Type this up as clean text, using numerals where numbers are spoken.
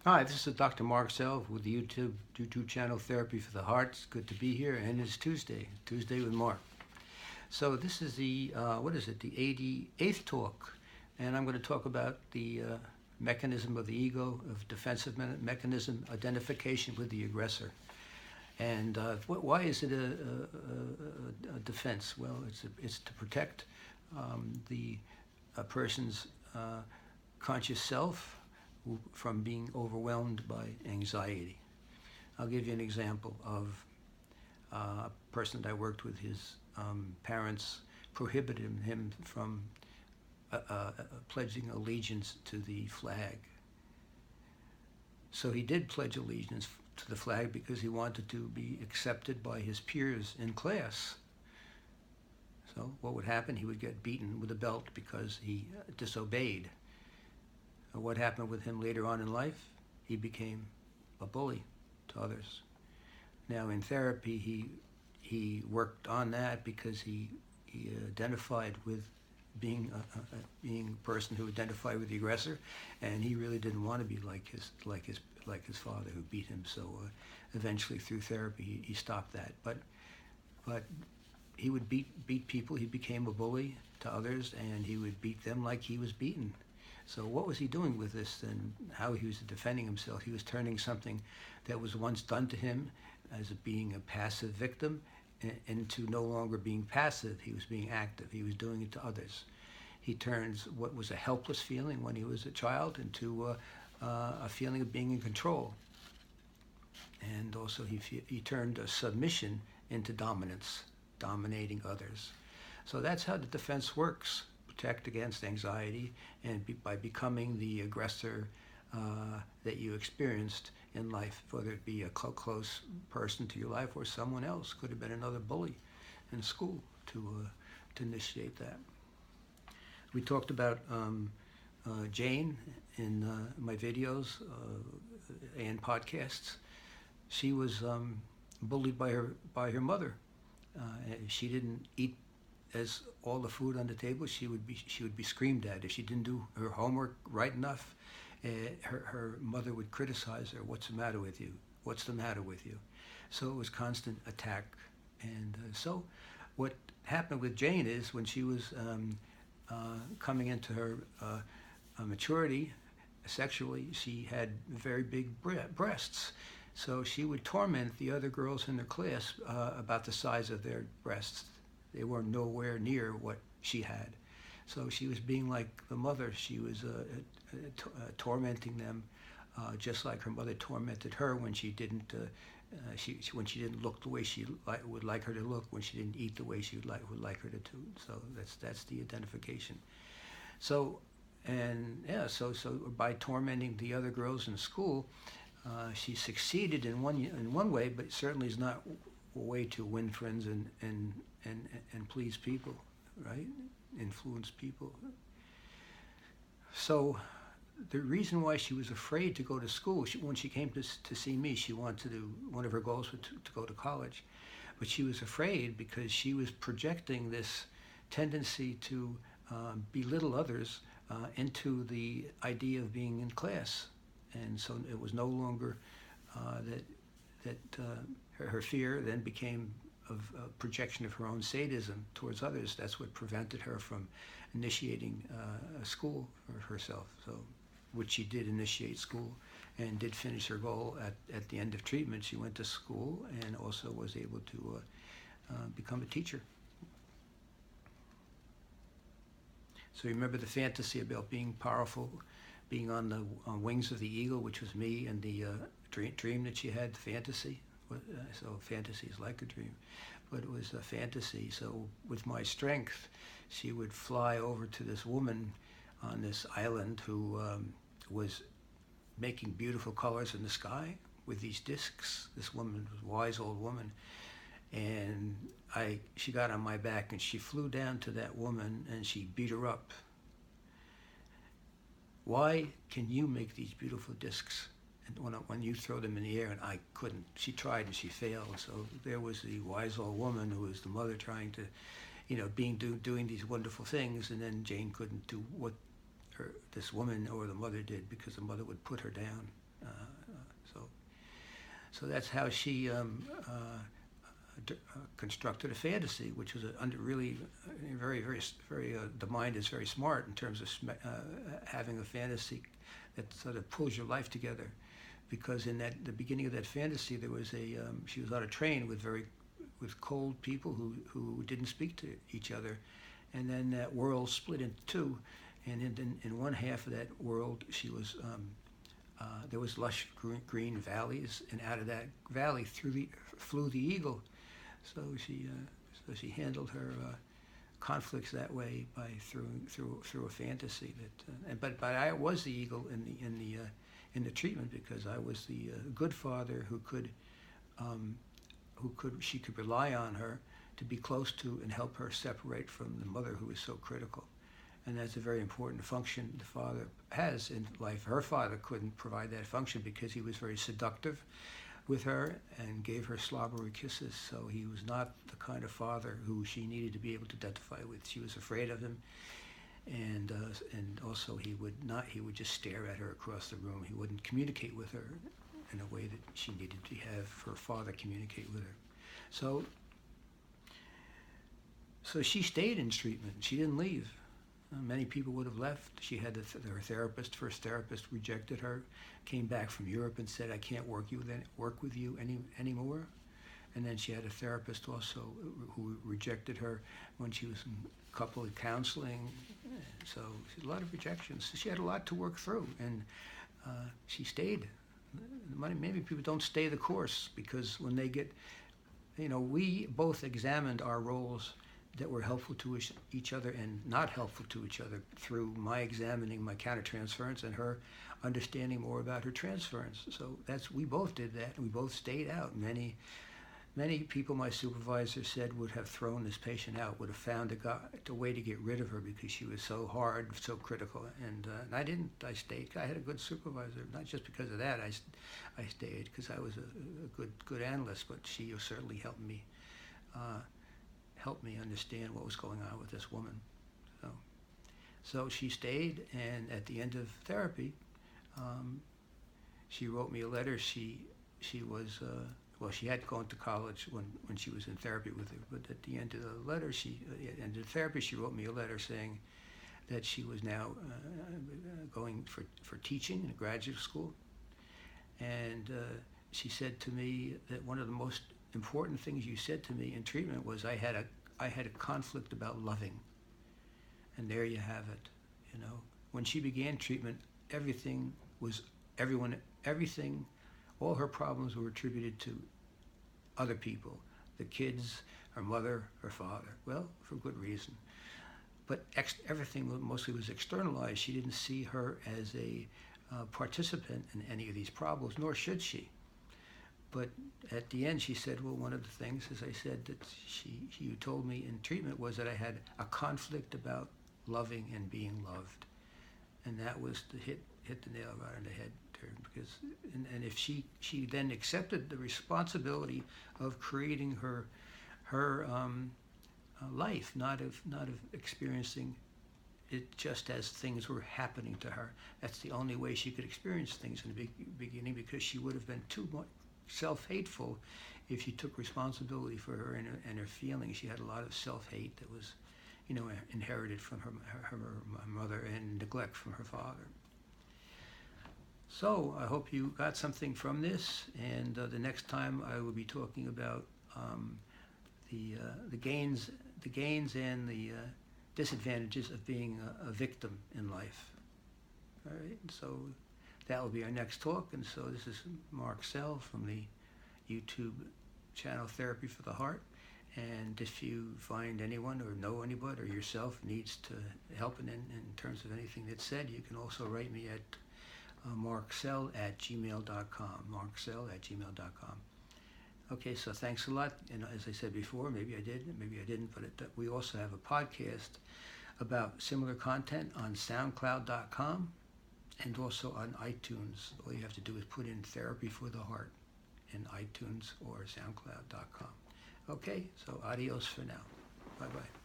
Hi, this is Dr. Mark Sehl with the YouTube channel Therapy for the Heart. It's good to be here, and it's Tuesday with Mark. So this is the what is it? The 88th talk, and I'm going to talk about the mechanism of the ego, of defensive mechanism, identification with the aggressor. And why is it a defense? Well, it's to protect the a person's conscious self from being overwhelmed by anxiety. I'll give you an example of a person that I worked with. His parents prohibited him from pledging allegiance to the flag. So he did pledge allegiance to the flag because he wanted to be accepted by his peers in class. So what would happen? He would get beaten with a belt because he disobeyed. What happened with him later on in life? He became a bully to others. Now in therapy, he worked on that because he identified with being being a person who identified with the aggressor, and he really didn't want to be like his father who beat him. So eventually, through therapy, he stopped that. But he would beat people. He became a bully to others, and he would beat them like he was beaten. So what was he doing with this and how he was defending himself? He was turning something that was once done to him as being a passive victim into no longer being passive. He was being active. He was doing it to others. He turns what was a helpless feeling when he was a child into a feeling of being in control. And also he turned a submission into dominance, dominating others. So that's how the defense works. Protect against anxiety, and by becoming the aggressor that you experienced in life, whether it be a close person to your life or someone else. Could have been another bully in school to initiate that. We talked about Jane in my videos and podcasts. She was bullied by her mother. She didn't eat as all the food on the table. She would be screamed at if she didn't do her homework right enough. Her mother would criticize her. What's the matter with you? What's the matter with you? So it was constant attack. And so what happened with Jane is when she was coming into her maturity sexually, she had very big breasts. So she would torment the other girls in their class about the size of their breasts. They were nowhere near what she had. So she was being like the mother. She was tormenting them, just like her mother tormented her when she didn't when she didn't look the way she would like her to look, when she didn't eat the way she would like her to do. So that's the identification. So so by tormenting the other girls in school, she succeeded in one way, but it certainly is not a way to win friends and please people, right? Influence people. So the reason why she was afraid to go to school, when she came to see me, she wanted to, one of her goals was to go to college. But she was afraid because she was projecting this tendency to belittle others into the idea of being in class. And so it was no longer that her fear then became of a projection of her own sadism towards others. That's what prevented her from initiating a school for herself. So, which she did initiate school and did finish her goal at the end of treatment. She went to school and also was able to become a teacher. So remember the fantasy about being powerful, being on the wings of the eagle, which was me, and the dream that she had, fantasy. So fantasy is like a dream, but it was a fantasy. So with my strength, she would fly over to this woman on this island who was making beautiful colors in the sky with these discs. This woman was a wise old woman, and she got on my back and she flew down to that woman and she beat her up. Why can you make these beautiful discs when you throw them in the air and I couldn't? She tried and she failed. So there was the wise old woman who was the mother trying to, doing these wonderful things, and then Jane couldn't do what this woman or the mother did because the mother would put her down. So so that's how she constructed a fantasy, which was really very the mind is very smart in terms of having a fantasy that sort of pulls your life together, because in the beginning of that fantasy there was she was on a train with cold people who didn't speak to each other, and then that world split into two, and in one half of that world she was there was lush green valleys, and out of that valley flew the eagle. So she handled her conflicts that way through a fantasy that. But I was the eagle in the treatment, because I was the good father who could she could rely on her to be close to and help her separate from the mother who was so critical. And that's a very important function the father has in life. Her father couldn't provide that function because he was very seductive with her and gave her slobbery kisses. So he was not the kind of father who she needed to be able to identify with. She was afraid of him, and also he would just stare at her across the room. He wouldn't communicate with her in a way that she needed to have her father communicate with her. So she stayed in treatment. She didn't leave. Many people would have left. She had her first therapist rejected her, came back from Europe and said, "I can't work with you anymore." And then she had a therapist also who rejected her when she was in couple counseling. So a lot of rejections. She had a lot to work through, and she stayed. Maybe people don't stay the course because when they get, we both examined our roles that were helpful to each other and not helpful to each other through my examining my countertransference and her understanding more about her transference. So we both did that, and we both stayed out. Many people my supervisor said would have thrown this patient out, would have found a way to get rid of her because she was so hard, so critical. And I didn't. I stayed. I had a good supervisor, not just because of that. I stayed because I was a good analyst, but she certainly helped me understand what was going on with this woman. So she stayed, and at the end of therapy, she wrote me a letter. She was she had gone to college when she was in therapy with her, but at the end of the letter, end of therapy, she wrote me a letter saying that she was now going for teaching in a graduate school, and she said to me that one of the most important things you said to me in treatment was I had a conflict about loving. And there you have it. When she began treatment, all her problems were attributed to other people, the kids, her mother, her father. Well, for good reason. But everything mostly was externalized. She didn't see her as a participant in any of these problems, nor should she. But at the end, she said, well, one of the things, as I said, that you told me in treatment was that I had a conflict about loving and being loved. And that was the hit the nail right on the head. Because, and if she then accepted the responsibility of creating her life, not of experiencing it just as things were happening to her. That's the only way she could experience things in the beginning, because she would have been too much self-hateful if she took responsibility for her and her feelings. She had a lot of self-hate that was, inherited from her mother, and neglect from her father. So I hope you got something from this, and the next time I will be talking about the gains and the disadvantages of being a victim in life. All right, so that will be our next talk. And so this is Mark Sehl from the YouTube channel Therapy for the Heart. And if you find anyone or know anybody or yourself needs to help in terms of anything that's said, you can also write me at marksehl@gmail.com, marksehl@gmail.com. Okay, so thanks a lot. And as I said before, maybe I did, maybe I didn't, but we also have a podcast about similar content on SoundCloud.com and also on iTunes. All you have to do is put in Therapy for the Heart in iTunes or SoundCloud.com. Okay, so adios for now. Bye-bye.